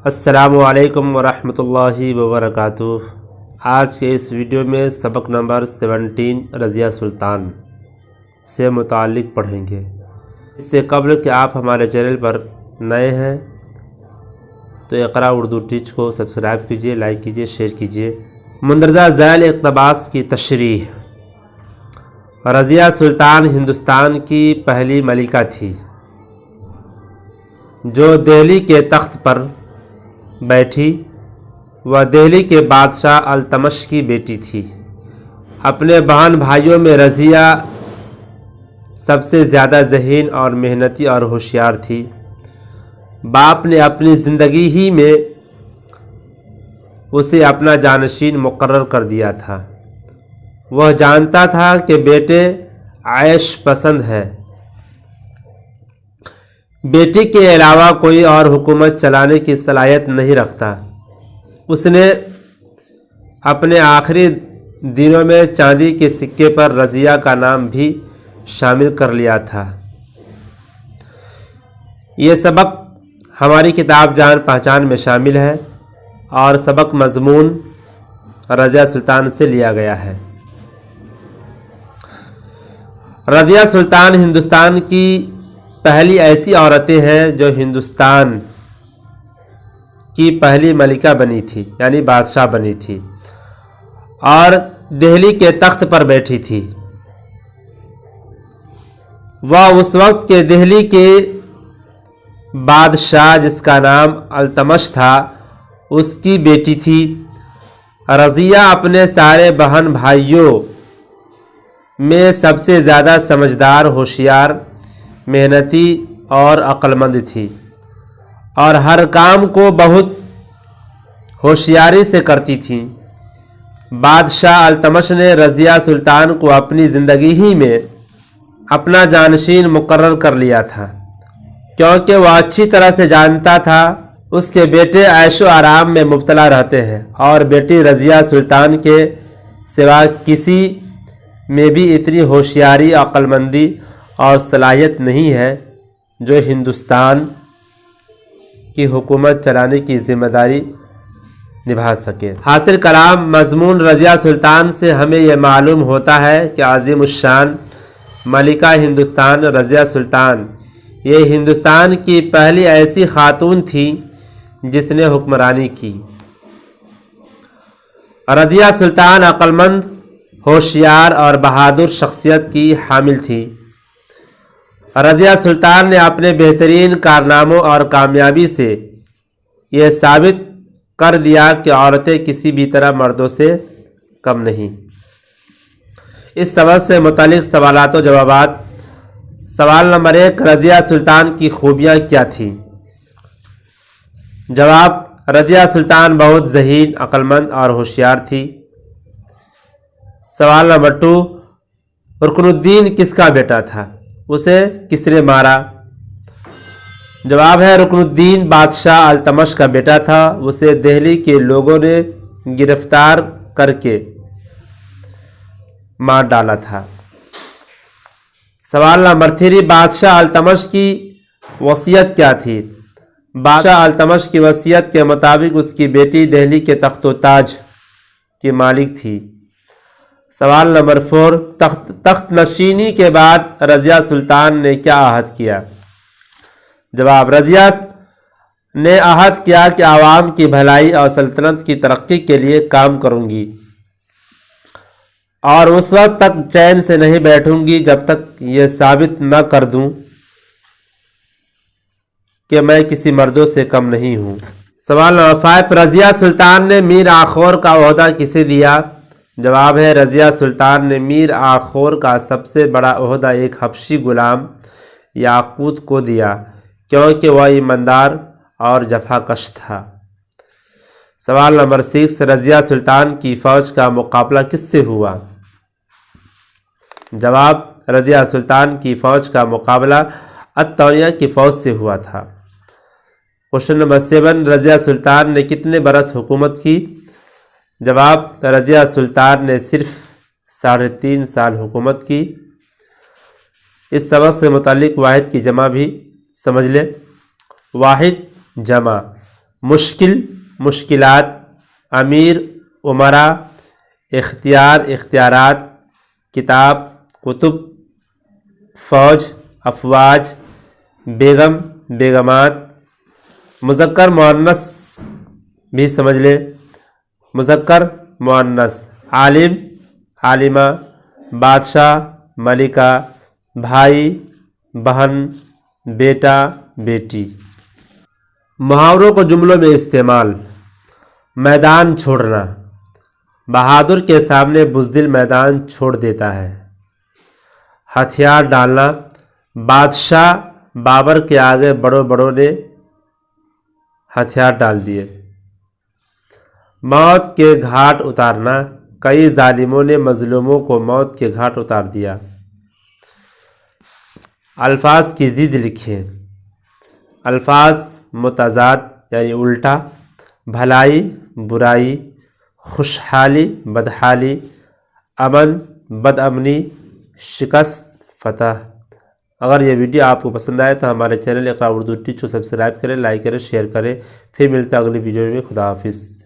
السلام علیکم ورحمۃ اللہ وبرکاتہ۔ آج کے اس ویڈیو میں سبق نمبر 17 رضیہ سلطان سے متعلق پڑھیں گے۔ اس سے قبل کہ آپ ہمارے چینل پر نئے ہیں تو اقرا اردو ٹیچ کو سبسکرائب کیجیے، لائک کیجیے، شیئر کیجیے۔ مندرجہ ذیل اقتباس کی تشریح۔ رضیہ سلطان ہندوستان کی پہلی ملکہ تھی جو دہلی کے تخت پر بیٹھی۔ وہ دہلی کے بادشاہ التمش کی بیٹی تھی۔ اپنے بہن بھائیوں میں رضیہ سب سے زیادہ ذہین اور محنتی اور ہوشیار تھی۔ باپ نے اپنی زندگی ہی میں اسے اپنا جانشین مقرر کر دیا تھا۔ وہ جانتا تھا کہ بیٹے عیش پسند ہے، بیٹی کے علاوہ کوئی اور حکومت چلانے کی صلاحیت نہیں رکھتا۔ اس نے اپنے آخری دنوں میں چاندی کے سکے پر رضیہ کا نام بھی شامل کر لیا تھا۔ یہ سبق ہماری کتاب جان پہچان میں شامل ہے اور سبق مضمون رضیہ سلطان سے لیا گیا ہے۔ رضیہ سلطان ہندوستان کی پہلی ایسی عورتیں ہیں جو ہندوستان کی پہلی ملکہ بنی تھی، یعنی بادشاہ بنی تھی اور دہلی کے تخت پر بیٹھی تھی۔ وہ اس وقت کے دہلی کے بادشاہ جس کا نام التمش تھا اس کی بیٹی تھی۔ رضیہ اپنے سارے بہن بھائیوں میں سب سے زیادہ سمجھدار، ہوشیار، محنتی اور عقل مند تھی اور ہر کام کو بہت ہوشیاری سے کرتی تھی۔ بادشاہ التمش نے رضیہ سلطان کو اپنی زندگی ہی میں اپنا جانشین مقرر کر لیا تھا، کیونکہ وہ اچھی طرح سے جانتا تھا اس کے بیٹے عیش و آرام میں مبتلا رہتے ہیں اور بیٹی رضیہ سلطان کے سوا کسی میں بھی اتنی ہوشیاری، عقل مندی اور صلاحیت نہیں ہے جو ہندوستان کی حکومت چلانے کی ذمہ داری نبھا سکے۔ حاصل کلام مضمون رضیہ سلطان سے ہمیں یہ معلوم ہوتا ہے کہ عظیم الشان ملکہ ہندوستان رضیہ سلطان یہ ہندوستان کی پہلی ایسی خاتون تھی جس نے حکمرانی کی۔ رضیہ سلطان عقل مند، ہوشیار اور بہادر شخصیت کی حامل تھی۔ رضیہ سلطان نے اپنے بہترین کارناموں اور کامیابی سے یہ ثابت کر دیا کہ عورتیں کسی بھی طرح مردوں سے کم نہیں۔ اس سبق سے متعلق سوالات و جوابات۔ سوال نمبر 1، رضیہ سلطان کی خوبیاں کیا تھیں؟ جواب، رضیہ سلطان بہت ذہین، عقل مند اور ہوشیار تھی۔ سوال نمبر 2، رکن الدین کس کا بیٹا تھا؟ اسے کس نے مارا؟ جواب ہے، رکن الدین بادشاہ التمش کا بیٹا تھا۔ اسے دہلی کے لوگوں نے گرفتار کر کے مار ڈالا تھا۔ سوال نمبر 3، بادشاہ التمش کی وصیت کیا تھی؟ بادشاہ التمش کی وصیت کے مطابق اس کی بیٹی دہلی کے تخت و تاج کی مالک تھی۔ سوال نمبر 4، تخت نشینی کے بعد رضیہ سلطان نے کیا عہد کیا؟ جواب، رضیہ نے عہد کیا کہ عوام کی بھلائی اور سلطنت کی ترقی کے لیے کام کروں گی اور اس وقت تک چین سے نہیں بیٹھوں گی جب تک یہ ثابت نہ کر دوں کہ میں کسی مردوں سے کم نہیں ہوں۔ سوال نمبر 5، رضیہ سلطان نے میر آخور کا عہدہ کسے دیا؟ جواب ہے، رضیہ سلطان نے میر آخور کا سب سے بڑا عہدہ ایک حبشی غلام یاقوت کو دیا، کیونکہ وہ ایماندار اور جفا کش تھا۔ سوال نمبر 6، رضیہ سلطان کی فوج کا مقابلہ کس سے ہوا؟ جواب، رضیہ سلطان کی فوج کا مقابلہ التونیہ کی فوج سے ہوا تھا۔ کوشچن نمبر 7، رضیہ سلطان نے کتنے برس حکومت کی؟ جواب، رضیہ سلطان نے صرف 3.5 سال حکومت کی۔ اس سبق سے متعلق واحد کی جمع بھی سمجھ لیں۔ واحد جمع مشکل مشکلات، امیر امرا، اختیار اختیارات، کتاب کتب، فوج افواج، بیگم بیگمات، مذکر مؤنث بھی سمجھ لے، مذکر مؤنث، عالم عالمہ، بادشاہ ملکہ، بھائی بہن، بیٹا بیٹی۔ محاوروں کو جملوں میں استعمال۔ میدان چھوڑنا، بہادر کے سامنے بزدل میدان چھوڑ دیتا ہے۔ ہتھیار ڈالنا، بادشاہ بابر کے آگے بڑوں نے ہتھیار ڈال دیے۔ موت کے گھاٹ اتارنا، کئی ظالموں نے مظلوموں کو موت کے گھاٹ اتار دیا۔ الفاظ کی ضد لکھیں۔ الفاظ متضاد یعنی الٹا، بھلائی برائی، خوشحالی بدحالی، امن بد امنی، شکست فتح۔ اگر یہ ویڈیو آپ کو پسند آئے تو ہمارے چینل اقرا اردو ٹیچر کو سبسکرائب کریں، لائک کریں، شیئر کریں۔ پھر ملتا ہے اگلی ویڈیو میں۔ خدا حافظ۔